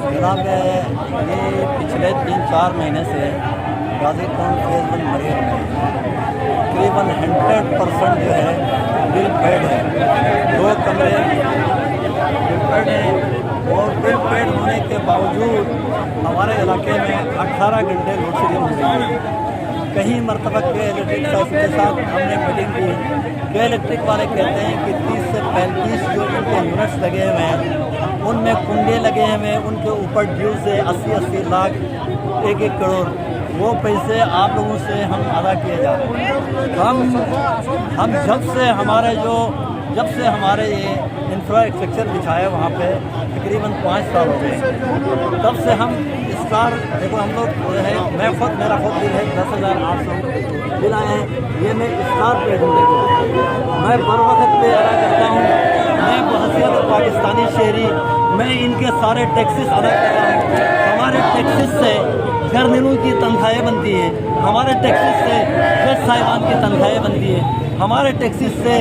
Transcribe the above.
जनाब ये पिछले 3-4 महीने से गाजी टाउन फेज 1 मरीज में तकरीबन 100% जो है बिल पेड है। 2 कमरे बिल पेड हैं और बिल पेड होने के बावजूद हमारे इलाके में 18 घंटे लोड शेडिंग हो रही है। कहीं मरतबा के इलेक्ट्रिक साहब के साथ हमने मीटिंग की। के इलेक्ट्रिक वाले कहते हैं कि 30 से 35 जो इनके यूनिट्स लगे हुए हैं उनमें कुंडे लगे हुए हैं, उनके ऊपर ड्यू से 80-80 लाख 1-1 करोड़ वो पैसे आप लोगों से हम अदा किए जा रहे हैं। हम जब से हमारे ये इंफ्रास्ट्रक्चर बिछाया वहाँ पे तकरीबन 5 साल हो गए, तब से हम स्टार देखो हम लोग जो है मेरा खुद बिल है 10,800 बिल आए हैं। ये मैं स्टार पे हूँ, देखो मैं बर वक्त पे अदा करता हूँ। मैं बहसीयत पाकिस्तानी शहरी मैं इनके सारे टैक्सेस अदा करता हूँ। हमारे टैक्सेस से गर्नलों की तनख्वाहें बनती हैं, हमारे टैक्सेस से जज साहिबान की तनख्वाहें बनती हैं, हमारे टैक्सेस से